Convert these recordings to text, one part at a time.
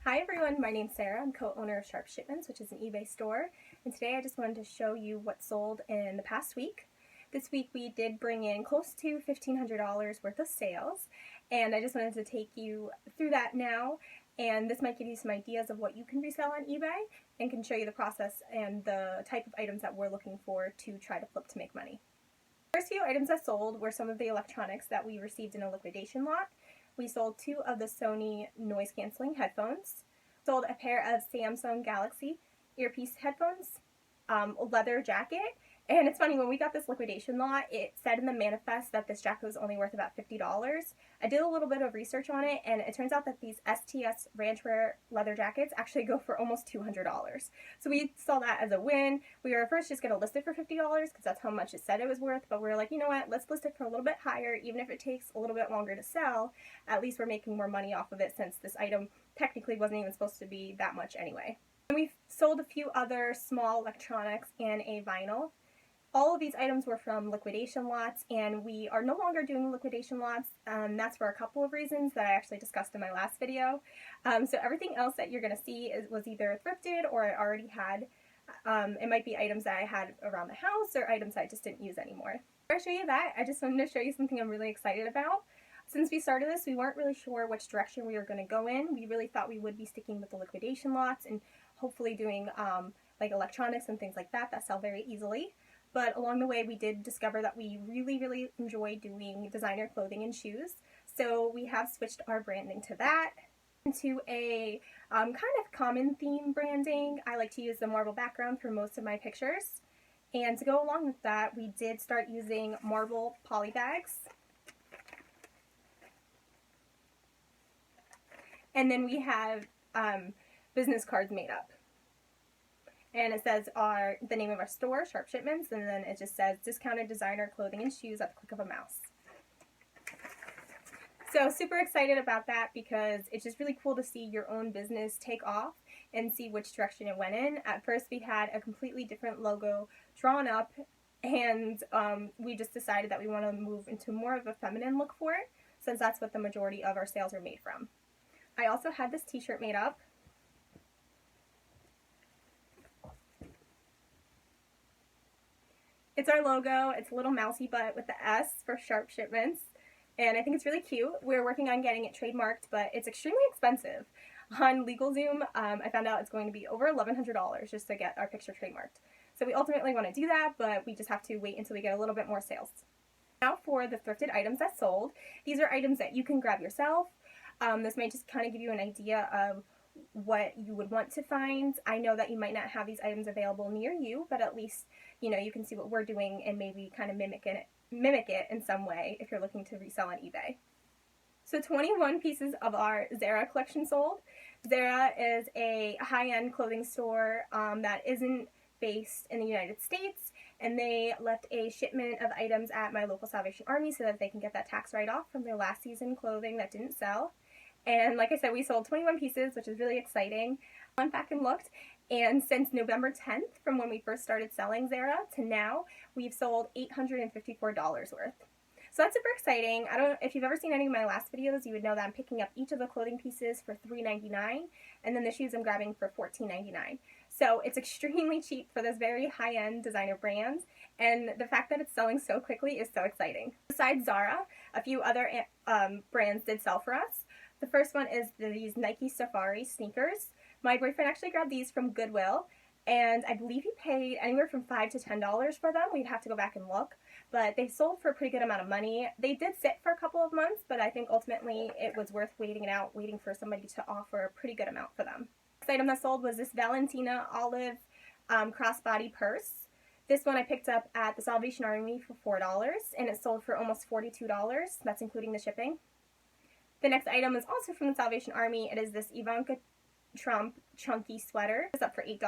Hi everyone, my name's Sarah. I'm co-owner of Sharpeshipments, which is an eBay store, and today I just wanted to show you what sold in the past week. This week we did bring in close to $1,500 worth of sales, and I just wanted to take you through that now, and this might give you some ideas of what you can resell on eBay and can show you the process and the type of items that we're looking for to try to flip to make money. The first few items that sold were some of the electronics that we received in a liquidation lot. We sold 2 of the Sony noise-canceling headphones, sold a pair of Samsung Galaxy earpiece headphones, a leather jacket, and it's funny, when we got this liquidation lot, it said in the manifest that this jacket was only worth about $50. I did a little bit of research on it, and it turns out that these STS Ranchwear leather jackets actually go for almost $200. So we saw that as a win. We were first just going to list it for $50 because that's how much it said it was worth, but we were like, you know what, let's list it for a little bit higher, even if it takes a little bit longer to sell. At least we're making more money off of it since this item technically wasn't even supposed to be that much anyway. And we sold a few other small electronics and a vinyl. All of these items were from liquidation lots, and we are no longer doing liquidation lots. That's for a couple of reasons that I actually discussed in my last video. So everything else that you're going to see was either thrifted or I already had. It might be items that I had around the house or items I just didn't use anymore. Before I show you that, I just wanted to show you something I'm really excited about. Since we started this, we weren't really sure which direction we were going to go in. We really thought we would be sticking with the liquidation lots and hopefully doing like electronics and things like that sell very easily. But along the way, we did discover that we really enjoy doing designer clothing and shoes. So we have switched our branding to that, into a kind of common theme branding. I like to use the marble background for most of my pictures. And to go along with that, we did start using marble poly bags. And then we have business cards made up. And it says the name of our store, Sharpeshipments, and then it just says discounted designer clothing and shoes at the click of a mouse. So super excited about that because it's just really cool to see your own business take off and see which direction it went in. At first we had a completely different logo drawn up, and we just decided that we want to move into more of a feminine look for it, since that's what the majority of our sales are made from. I also had this t-shirt made up. It's our logo. It's a little mousy butt with the S for Sharpeshipments, and I think it's really cute. We're working on getting it trademarked, but it's extremely expensive. On LegalZoom, I found out it's going to be over $1,100 just to get our picture trademarked. So we ultimately want to do that, but we just have to wait until we get a little bit more sales. Now for the thrifted items that sold. These are items that you can grab yourself. This may just kind of give you an idea of what you would want to find. I know that you might not have these items available near you, but at least you can see what we're doing and maybe kind of mimic it in some way if you're looking to resell on eBay. So 21 pieces of our Zara collection sold. Zara is a high-end clothing store that isn't based in the United States, and they left a shipment of items at my local Salvation Army so that they can get that tax write-off from their last season clothing that didn't sell. And like I said, we sold 21 pieces, which is really exciting. I went back and looked, and since November 10th, from when we first started selling Zara to now, we've sold $854 worth. So that's super exciting. I don't know if you've ever seen any of my last videos, you would know that I'm picking up each of the clothing pieces for $3.99, and then the shoes I'm grabbing for $14.99. So it's extremely cheap for this very high-end designer brand, and the fact that it's selling so quickly is so exciting. Besides Zara, a few other brands did sell for us. The first one is these Nike Safari sneakers. My boyfriend actually grabbed these from Goodwill, and I believe he paid anywhere from $5 to $10 for them. We'd have to go back and look, but they sold for a pretty good amount of money. They did sit for a couple of months, but I think ultimately it was worth waiting it out, waiting for somebody to offer a pretty good amount for them. The next item that sold was this Valentina olive crossbody purse. This one I picked up at the Salvation Army for $4, and it sold for almost $42. That's including the shipping. The next item is also from the Salvation Army. It is this Ivanka Trump chunky sweater. It's up for $8,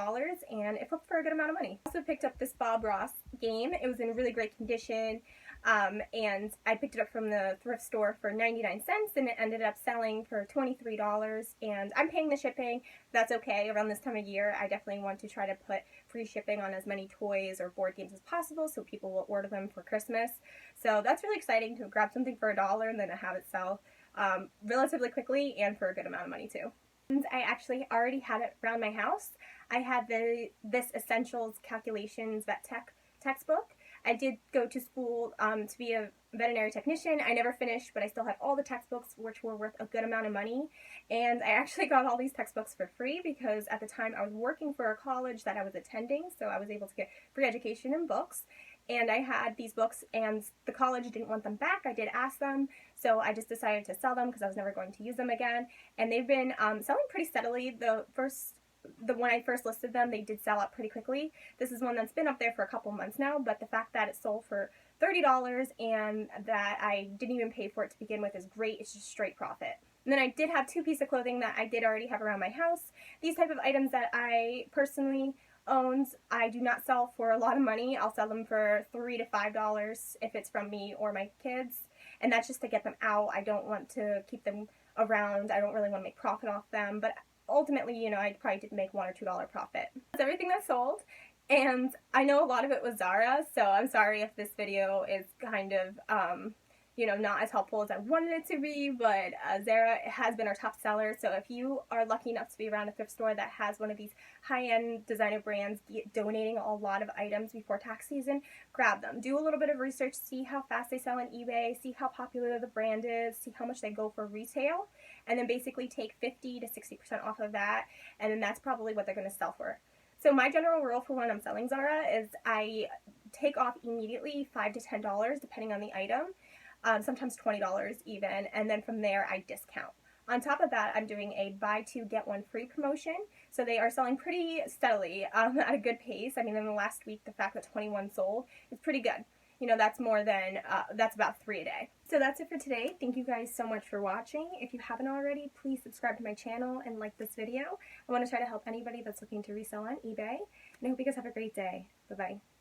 and it flipped for a good amount of money. I also picked up this Bob Ross game. It was in really great condition, and I picked it up from the thrift store for 99 cents, and it ended up selling for $23, and I'm paying the shipping. That's okay. Around this time of year, I definitely want to try to put free shipping on as many toys or board games as possible so people will order them for Christmas. So that's really exciting to grab something for $1 and then have it sell relatively quickly and for a good amount of money too. I actually already had it around my house. I had this Essentials Calculations Vet Tech textbook. I did go to school to be a veterinary technician. I never finished, but I still had all the textbooks, which were worth a good amount of money. And I actually got all these textbooks for free because at the time I was working for a college that I was attending, so I was able to get free education and books. And I had these books, and the college didn't want them back. I did ask them, so I just decided to sell them because I was never going to use them again. And they've been selling pretty steadily. When I first listed them, they did sell out pretty quickly. This is one that's been up there for a couple months now, but the fact that it sold for $30 and that I didn't even pay for it to begin with is great. It's just straight profit. And then I did have 2 pieces of clothing that I did already have around my house. These type of items that I personally owned, I do not sell for a lot of money. I'll sell them for $3 to $5 if it's from me or my kids, and that's just to get them out. I don't want to keep them around. I don't really want to make profit off them, but ultimately, you know, I probably did make $1 or $2 profit. That's everything that sold, and I know a lot of it was Zara, so I'm sorry if this video is kind of you know, not as helpful as I wanted it to be, but Zara has been our top seller. So if you are lucky enough to be around a thrift store that has one of these high-end designer brands donating a lot of items before tax season, grab them. Do a little bit of research, see how fast they sell on eBay, see how popular the brand is, see how much they go for retail, and then basically take 50 to 60% off of that, and then that's probably what they're going to sell for. So my general rule for when I'm selling Zara is I take off immediately $5 to $10 depending on the item. Sometimes $20 even, and then from there I discount. On top of that, I'm doing a buy 2 get 1 free promotion, so they are selling pretty steadily at a good pace. I mean, in the last week, the fact that 21 sold is pretty good. You know, that's more than, that's about 3 a day. So that's it for today. Thank you guys so much for watching. If you haven't already, please subscribe to my channel and like this video. I want to try to help anybody that's looking to resell on eBay, and I hope you guys have a great day. Bye-bye.